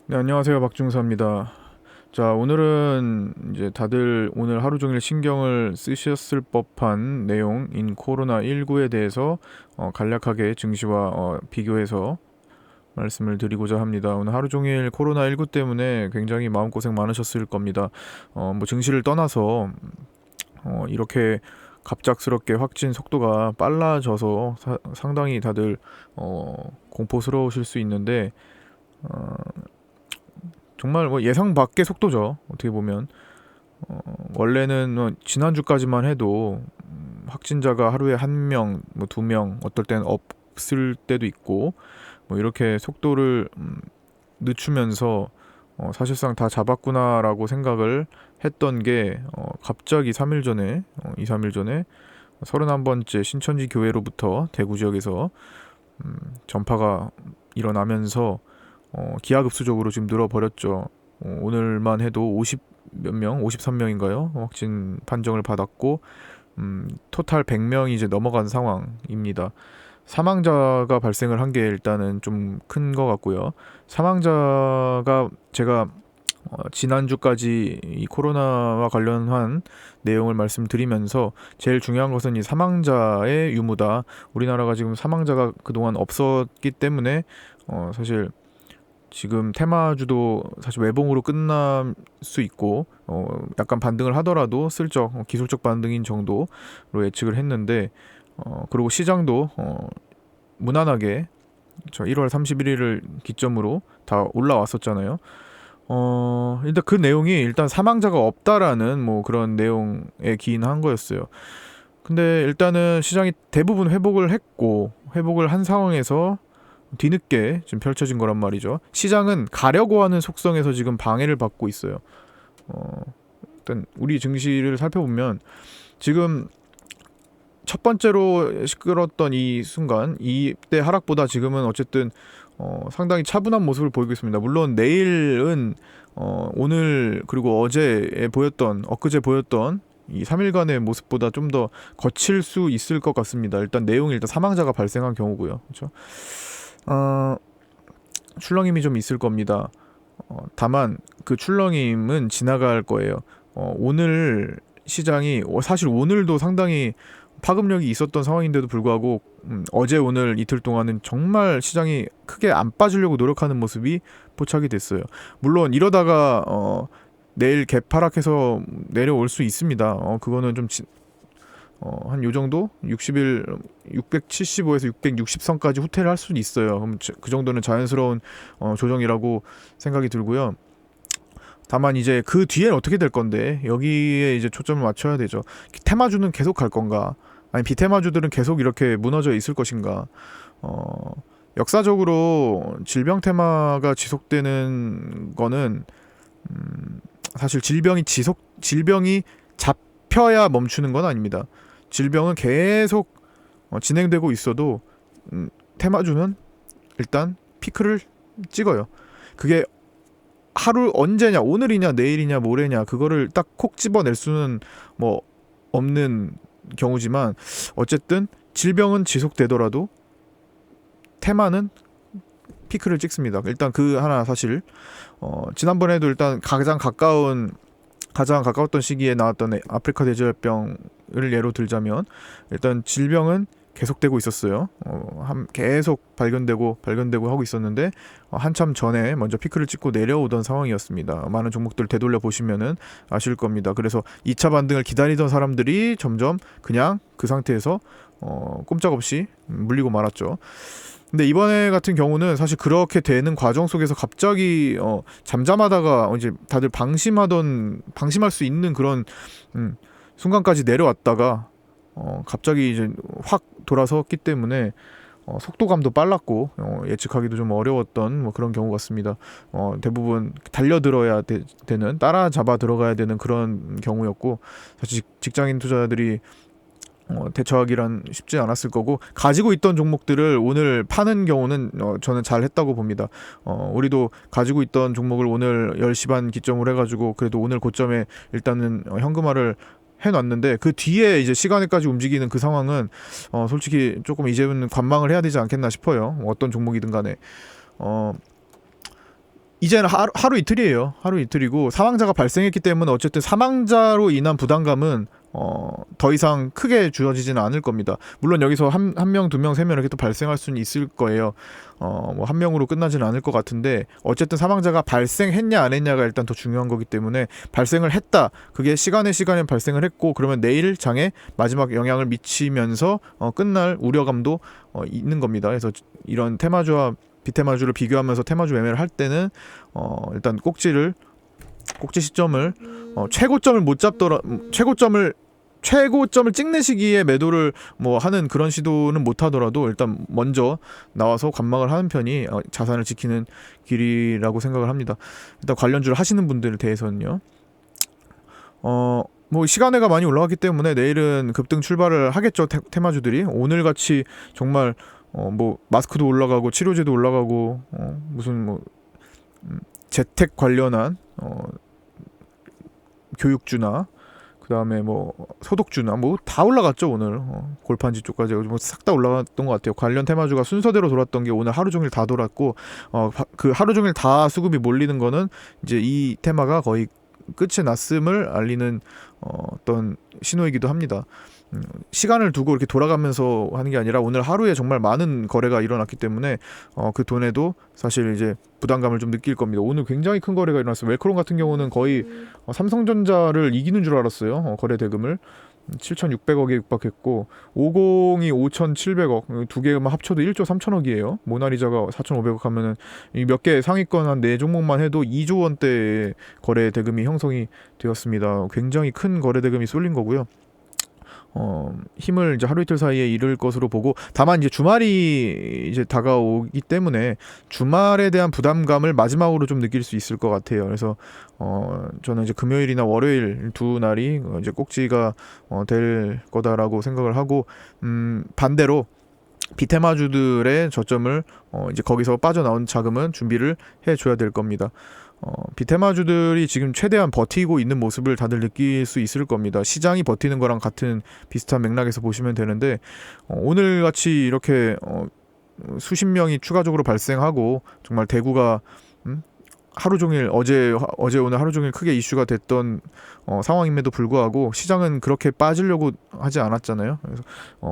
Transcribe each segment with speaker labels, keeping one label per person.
Speaker 1: 네, 안녕하세요. 박중사입니다. 자, 오늘은 이제 다들 오늘 하루 종일 신경을 쓰셨을 법한 내용인 코로나19에 대해서 간략하게 증시와 비교해서 말씀을 드리고자 합니다. 오늘 하루 종일 코로나19 때문에 굉장히 마음고생 많으셨을 겁니다. 뭐 증시를 떠나서 이렇게 갑작스럽게 확진 속도가 빨라져서 상당히 다들 공포스러우실 수 있는데 어, 정말 뭐 예상 밖의 속도죠. 어떻게 보면 원래는 뭐 지난주까지만 해도 확진자가 하루에 한 명, 뭐 두 명, 어떨 때는 없을 때도 있고 뭐 이렇게 속도를 늦추면서 사실상 다 잡았구나라고 생각을 했던 게 갑자기 3일 전에 2, 3일 전에 31번째 신천지 교회로부터 대구 지역에서 전파가 일어나면서 기하급수적으로 지금 늘어버렸죠. 오늘만 해도 50 몇 명, 53명인가요? 확진 판정을 받았고, 토탈 100명이 이제 넘어간 상황입니다. 사망자가 발생을 한 게 일단은 좀 큰 것 같고요. 사망자가 제가 지난주까지 이 코로나와 관련한 내용을 말씀드리면서 제일 중요한 것은 이 사망자의 유무다. 우리나라가 지금 사망자가 그동안 없었기 때문에 사실 지금 테마주도 사실 외봉으로 끝날 수 있고 약간 반등을 하더라도 슬쩍 기술적 반등인 정도로 예측을 했는데 그리고 시장도 무난하게 저 1월 31일을 기점으로 다 올라왔었잖아요. 일단 그 내용이 일단 사망자가 없다라는 뭐 그런 내용에 기인한 거였어요. 근데 일단은 시장이 대부분 회복을 했고 회복을 한 상황에서 뒤늦게 지금 펼쳐진 거란 말이죠. 시장은 가려고 하는 속성에서 지금 방해를 받고 있어요. 어, 일단 우리 증시를 살펴보면 지금 첫 번째로 시끄러웠던 이 순간 이때 하락보다 지금은 어쨌든 상당히 차분한 모습을 보이고 있습니다. 물론 내일은 오늘 그리고 어제에 보였던 엊그제 보였던 이 3일간의 모습보다 좀 더 거칠 수 있을 것 같습니다. 일단 내용이 일단 사망자가 발생한 경우고요. 그렇죠? 어, 출렁임이 좀 있을 겁니다. 다만 그 출렁임은 지나갈 거예요. 오늘 시장이 사실 오늘도 상당히 파급력이 있었던 상황인데도 불구하고 어제 오늘 이틀 동안은 정말 시장이 크게 안 빠지려고 노력하는 모습이 포착이 됐어요. 물론 이러다가 내일 개파락해서 내려올 수 있습니다. 그거는 좀 한 요 정도 60일 675에서 660선까지 후퇴를 할 수는 있어요. 그럼 그 정도는 자연스러운 조정이라고 생각이 들고요. 다만 이제 그 뒤엔 어떻게 될 건데 여기에 이제 초점을 맞춰야 되죠. 테마주는 계속 갈 건가? 아니 비테마주들은 계속 이렇게 무너져 있을 것인가? 역사적으로 질병 테마가 지속되는 거는 사실 질병이 잡혀야 멈추는 건 아닙니다. 질병은 계속 진행되고 있어도 테마주는 일단 피크를 찍어요. 그게 하루 언제냐, 오늘이냐, 내일이냐, 모레냐 그거를 딱 콕 집어낼 수는 뭐 없는 경우지만 어쨌든 질병은 지속되더라도 테마는 피크를 찍습니다. 일단 그 하나 사실 지난번에도 일단 가장 가까웠던 시기에 나왔던 아프리카 돼지열병을 예로 들자면 일단 질병은 계속되고 있었어요. 계속 발견되고 하고 있었는데 한참 전에 먼저 피크를 찍고 내려오던 상황이었습니다. 많은 종목들 되돌려 보시면은 아실 겁니다. 그래서 2차 반등을 기다리던 사람들이 점점 그냥 그 상태에서 꼼짝없이 물리고 말았죠. 근데 이번에 같은 경우는 사실 그렇게 되는 과정 속에서 갑자기 잠잠하다가 이제 다들 방심할 수 있는 그런 순간까지 내려왔다가 갑자기 이제 확 돌아섰기 때문에 속도감도 빨랐고 예측하기도 좀 어려웠던 뭐 그런 경우 같습니다. 대부분 달려들어야 되는 따라잡아 들어가야 되는 그런 경우였고 사실 직장인 투자자들이 대처하기란 쉽지 않았을 거고 가지고 있던 종목들을 오늘 파는 경우는 저는 잘 했다고 봅니다. 우리도 가지고 있던 종목을 오늘 10시 반 기점으로 해가지고 그래도 오늘 고점에 일단은 현금화를 해놨는데 그 뒤에 이제 시간에까지 움직이는 그 상황은 솔직히 조금 이제는 관망을 해야 되지 않겠나 싶어요. 어떤 종목이든 간에 이제는 하루 이틀이에요. 하루 이틀이고 사망자가 발생했기 때문에 어쨌든 사망자로 인한 부담감은 더 이상 크게 주어지지는 않을 겁니다. 물론 여기서 한 명, 두 명, 세 명 이렇게 또 발생할 수는 있을 거예요. 뭐 한 명으로 끝나지는 않을 것 같은데 어쨌든 사망자가 발생했냐 안 했냐가 일단 더 중요한 거기 때문에 발생을 했다. 그게 시간에 발생을 했고 그러면 내일 장에 마지막 영향을 미치면서 끝날 우려감도 있는 겁니다. 그래서 이런 테마주와 비테마주를 비교하면서 테마주 매매를 할 때는 일단 꼭지 시점을 최고점을 못 잡더라 최고점을 찍는 시기에 매도를 뭐 하는 그런 시도는 못 하더라도 일단 먼저 나와서 관망을 하는 편이 자산을 지키는 길이라고 생각을 합니다. 일단 관련주를 하시는 분들에 대해서는요. 뭐 시간외가 많이 올라갔기 때문에 내일은 급등 출발을 하겠죠. 테마주들이 오늘 같이 정말 뭐 마스크도 올라가고 치료제도 올라가고 무슨 뭐 재택 관련한 교육주나 그 다음에 뭐 소독주나 뭐 다 올라갔죠. 오늘 골판지 쪽까지 뭐 싹 다 올라갔던 것 같아요. 관련 테마주가 순서대로 돌았던 게 오늘 하루 종일 다 돌았고 그 하루 종일 다 수급이 몰리는 거는 이제 이 테마가 거의 끝이 났음을 알리는 어떤 신호이기도 합니다. 시간을 두고 이렇게 돌아가면서 하는 게 아니라 오늘 하루에 정말 많은 거래가 일어났기 때문에 그 돈에도 사실 이제 부담감을 좀 느낄 겁니다. 오늘 굉장히 큰 거래가 일어났어요. 웰크론 같은 경우는 거의 삼성전자를 이기는 줄 알았어요. 거래 대금을 7,600억에 육박했고 50이 5,700억 두 개만 합쳐도 1조 3천억이에요. 모나리자가 4,500억 하면은 몇 개 상위권 한 4종목만 해도 2조 원대의 거래 대금이 형성이 되었습니다. 굉장히 큰 거래 대금이 쏠린 거고요. 힘을 이제 하루 이틀 사이에 잃을 것으로 보고 다만 이제 주말이 이제 다가오기 때문에 주말에 대한 부담감을 마지막으로 좀 느낄 수 있을 것 같아요. 그래서 저는 이제 금요일이나 월요일 두 날이 이제 꼭지가 될 거다라고 생각을 하고 반대로 비테마주들의 저점을 이제 거기서 빠져나온 자금은 준비를 해줘야 될 겁니다. 비테마주들이 지금 최대한 버티고 있는 모습을 다들 느낄 수 있을 겁니다. 시장이 버티는 거랑 같은 비슷한 맥락에서 보시면 되는데 오늘 같이 이렇게 수십 명이 추가적으로 발생하고 정말 대구가 하루 종일 어제 오늘 하루 종일 크게 이슈가 됐던 상황임에도 불구하고 시장은 그렇게 빠지려고 하지 않았잖아요. 그래서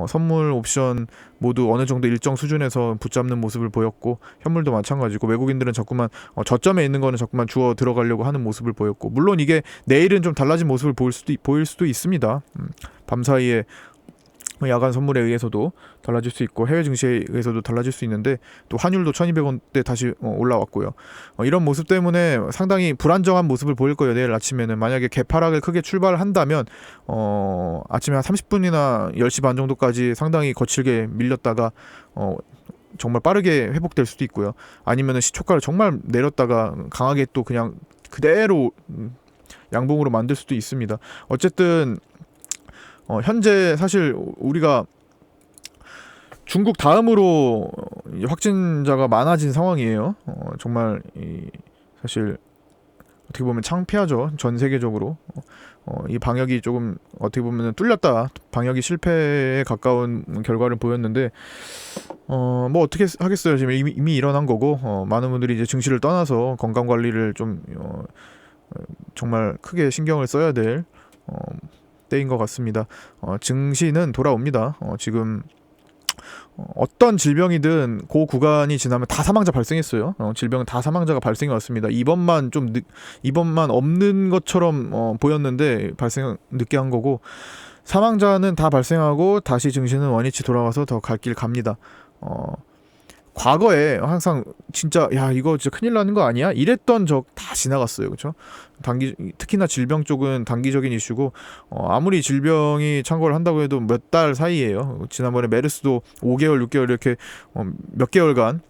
Speaker 1: 선물 옵션 모두 어느 정도 일정 수준에서 붙잡는 모습을 보였고 현물도 마찬가지고 외국인들은 자꾸만 저점에 있는 거는 자꾸만 주워 들어가려고 하는 모습을 보였고 물론 이게 내일은 좀 달라진 모습을 보일 수도 있습니다. 밤 사이에 야간 선물에 의해서도 달라질 수 있고 해외 증시에 의해서도 달라질 수 있는데 또 환율도 1,200원대 다시 올라왔고요. 이런 모습 때문에 상당히 불안정한 모습을 보일 거예요. 내일 아침에는 만약에 개파락을 크게 출발을 한다면 아침에 한 30분이나 10시 반 정도까지 상당히 거칠게 밀렸다가 정말 빠르게 회복될 수도 있고요. 아니면은 시초가를 정말 내렸다가 강하게 또 그냥 그대로 양봉으로 만들 수도 있습니다. 어쨌든 현재 사실 우리가 중국 다음으로 확진자가 많아진 상황이에요. 정말 사실 어떻게 보면 창피하죠. 전 세계적으로 이 방역이 조금 어떻게 보면 뚫렸다, 방역이 실패에 가까운 결과를 보였는데 뭐 어떻게 하겠어요. 지금 이미 일어난 거고 많은 분들이 이제 증시를 떠나서 건강 관리를 좀 정말 크게 신경을 써야 될 때인 것 같습니다. 증시는 돌아옵니다. 지금 어떤 질병이든 그 구간이 지나면 다 사망자 발생했어요. 질병은 다 사망자가 발생해 왔습니다. 이번만 없는 것처럼 보였는데 발생 늦게 한 거고 사망자는 다 발생하고 다시 증시는 원위치 돌아와서 더 갈 길 갑니다. 과거에 항상 진짜 야 이거 진짜 큰일 나는 거 아니야? 이랬던 적 다 지나갔어요. 그렇죠? 특히나 질병 쪽은 단기적인 이슈고 아무리 질병이 창궐을 한다고 해도 몇 달 사이예요. 지난번에 메르스도 5개월, 6개월 이렇게 몇 개월간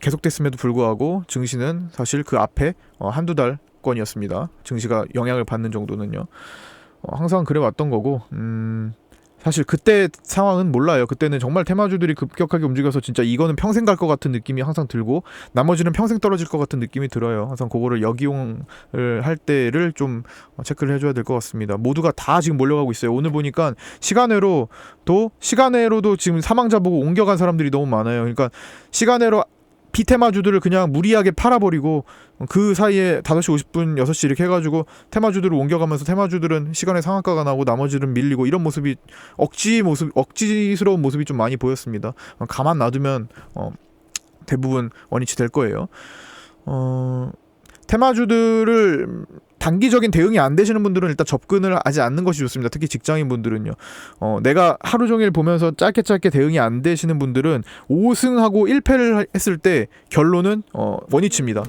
Speaker 1: 계속됐음에도 불구하고 증시는 사실 그 앞에 한두 달권이었습니다. 증시가 영향을 받는 정도는요. 항상 그래 왔던 거고 사실 그때 상황은 몰라요. 그때는 정말 테마주들이 급격하게 움직여서 진짜 이거는 평생 갈 것 같은 느낌이 항상 들고 나머지는 평생 떨어질 것 같은 느낌이 들어요. 항상 그거를 역이용을 할 때를 좀 체크를 해줘야 될 것 같습니다. 모두가 다 지금 몰려가고 있어요. 오늘 보니까 시간외로도 지금 사망자 보고 옮겨간 사람들이 너무 많아요. 그러니까 시간외로 비테마주들을 그냥 무리하게 팔아버리고 그 사이에 5시 50분 6시 이렇게 해가지고 테마주들을 옮겨가면서 테마주들은 시간에 상한가가 나고 나머지는 밀리고 이런 모습이 억지스러운 모습이 좀 많이 보였습니다. 가만 놔두면 대부분 원위치 될 거예요. 테마주들을 단기적인 대응이 안 되시는 분들은 일단 접근을 하지 않는 것이 좋습니다. 특히 직장인 분들은요. 내가 하루 종일 보면서 짧게 대응이 안 되시는 분들은 5승하고 1패를 했을 때 결론은 원위치입니다.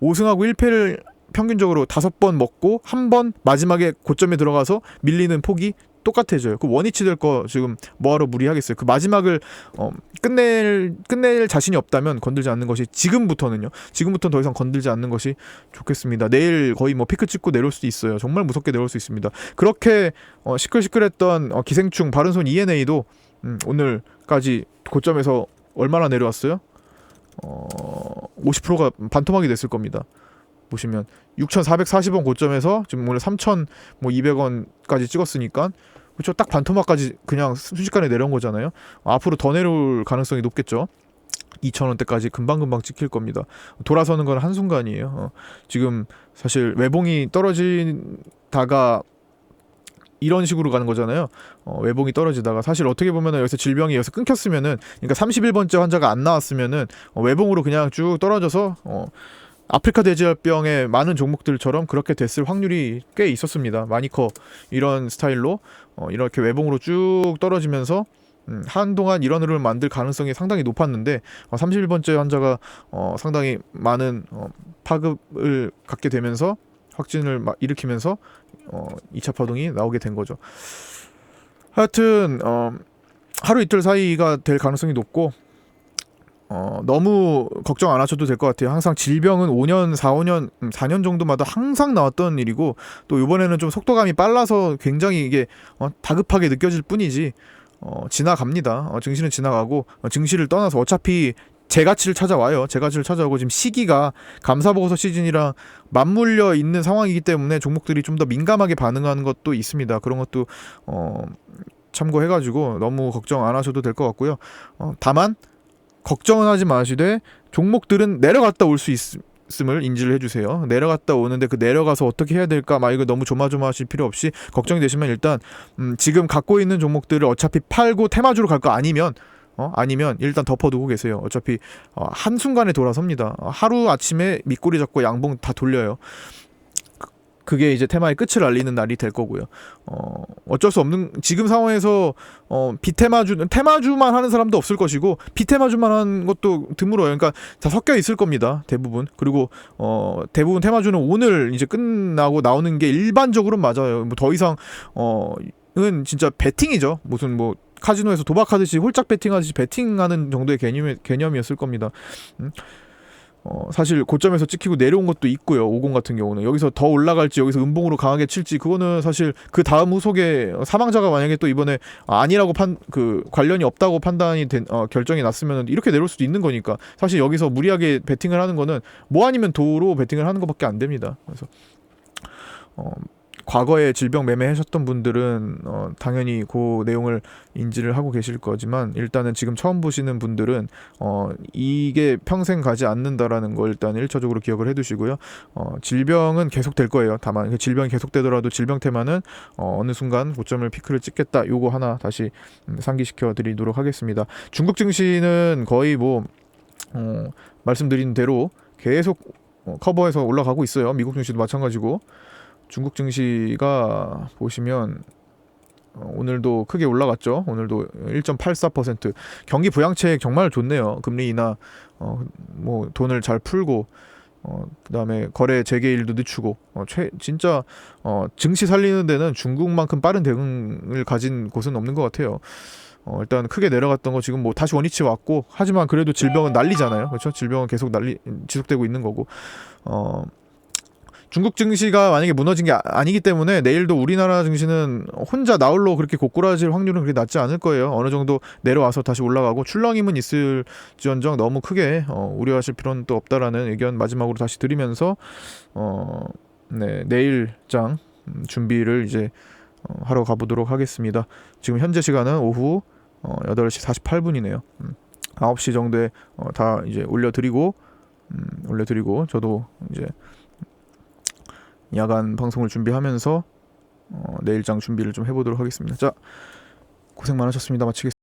Speaker 1: 5승하고 1패를 평균적으로 5번 먹고 한 번 마지막에 고점에 들어가서 밀리는 폭이 똑같아져요. 그 원위치 될 거 지금 뭐하러 무리하겠어요. 그 마지막을 끝낼 자신이 없다면 건들지 않는 것이 지금부터는 더 이상 건들지 않는 것이 좋겠습니다. 내일 거의 뭐 피크 찍고 내려올 수도 있어요. 정말 무섭게 내려올 수 있습니다. 그렇게 시끌시끌했던 기생충 바른손 ENA도 오늘까지 고점에서 얼마나 내려왔어요? 50%가 반토막이 됐을 겁니다. 보시면 6,440원 고점에서 지금 오늘 3,200원까지 찍었으니까 그렇죠. 딱 반토막까지 그냥 순식간에 내려온 거잖아요. 앞으로 더 내려올 가능성이 높겠죠. 2,000원대까지 금방금방 찍힐 겁니다. 돌아서는 건 한순간이에요. 지금 사실 외봉이 떨어지다가 이런 식으로 가는 거잖아요. 외봉이 떨어지다가 사실 어떻게 보면은 여기서 질병이 여기서 끊겼으면은, 그러니까 31번째 환자가 안 나왔으면은 외봉으로 그냥 쭉 떨어져서 아프리카 돼지열병의 많은 종목들처럼 그렇게 됐을 확률이 꽤 있었습니다. 마니커 이런 스타일로 이렇게 외봉으로 쭉 떨어지면서 한동안 이런 흐름을 만들 가능성이 상당히 높았는데 31번째 환자가 상당히 많은 파급을 갖게 되면서 확진을 일으키면서 2차 파동이 나오게 된 거죠. 하여튼 하루 이틀 사이가 될 가능성이 높고 너무 걱정 안 하셔도 될 것 같아요. 항상 질병은 5년, 4년 정도마다 항상 나왔던 일이고, 또 이번에는 좀 속도감이 빨라서 굉장히 이게 다급하게 느껴질 뿐이지 지나갑니다. 증시는 지나가고, 증시를 떠나서 어차피 재가치를 찾아와요. 재가치를 찾아오고, 지금 시기가 감사보고서 시즌이랑 맞물려 있는 상황이기 때문에 종목들이 좀 더 민감하게 반응하는 것도 있습니다. 그런 것도 참고해가지고 너무 걱정 안 하셔도 될 것 같고요. 다만 걱정은 하지 마시되 종목들은 내려갔다 올 수 있음을 인지를 해주세요. 내려갔다 오는데 그 내려가서 어떻게 해야 될까 이거 너무 조마조마하실 필요 없이, 걱정이 되시면 일단 지금 갖고 있는 종목들을 어차피 팔고 테마주로 갈 거 아니면 일단 덮어두고 계세요. 어차피 한순간에 돌아섭니다. 하루 아침에 밑꼬리 잡고 양봉 다 돌려요. 그게 이제 테마의 끝을 알리는 날이 될 거고요. 어쩔 수 없는 지금 상황에서 테마주만 하는 사람도 없을 것이고, 비테마주만 하는 것도 드물어요. 그러니까 다 섞여 있을 겁니다. 대부분. 그리고 대부분 테마주는 오늘 이제 끝나고 나오는 게 일반적으로 맞아요. 뭐 더 이상 은 진짜 베팅이죠. 무슨 뭐 카지노에서 도박하듯이 홀짝 베팅하듯이 베팅하는 정도의 개념이었을 겁니다. 사실 고점에서 찍히고 내려온 것도 있고요. 50 같은 경우는 여기서 더 올라갈지 여기서 음봉으로 강하게 칠지, 그거는 사실 그 다음 후속에 사망자가 만약에 또 이번에 아니라고 관련이 없다고 판단이 된 결정이 났으면 이렇게 내려올 수도 있는 거니까, 사실 여기서 무리하게 베팅을 하는 거는 뭐 아니면 도로 베팅을 하는 것밖에 안 됩니다. 그래서 과거에 질병 매매하셨던 분들은 당연히 그 내용을 인지를 하고 계실 거지만, 일단은 지금 처음 보시는 분들은 이게 평생 가지 않는다라는 걸 일단 1차적으로 기억을 해두시고요. 질병은 계속 될 거예요. 다만 질병이 계속되더라도 질병 테마는 어느 순간 고점을 피크를 찍겠다, 요거 하나 다시 상기시켜 드리도록 하겠습니다. 중국 증시는 거의 말씀드린 대로 계속 커버해서 올라가고 있어요. 미국 증시도 마찬가지고. 중국 증시가 보시면 오늘도 크게 올라갔죠. 오늘도 1.84%. 경기 부양책 정말 좋네요. 금리 인하, 뭐 돈을 잘 풀고, 그다음에 거래 재개일도 늦추고, 진짜 증시 살리는 데는 중국만큼 빠른 대응을 가진 곳은 없는 것 같아요. 일단 크게 내려갔던 거 지금 뭐 다시 원위치 왔고, 하지만 그래도 질병은 난리잖아요. 그렇죠? 질병은 계속 지속되고 있는 거고. 중국 증시가 만약에 무너진 게 아니기 때문에 내일도 우리나라 증시는 혼자 나홀로 그렇게 고꾸라질 확률은 그렇게 낮지 않을 거예요. 어느 정도 내려와서 다시 올라가고 출렁임은 있을지언정 너무 크게 우려하실 필요는 또 없다라는 의견 마지막으로 다시 드리면서 내일장 준비를 이제 하러 가보도록 하겠습니다. 지금 현재 시간은 오후 8시 48분이네요. 9시 정도에 다 이제 올려드리고 저도 이제 야간 방송을 준비하면서 내일장 준비를 좀 해보도록 하겠습니다. 자, 고생 많으셨습니다. 마치겠습니다.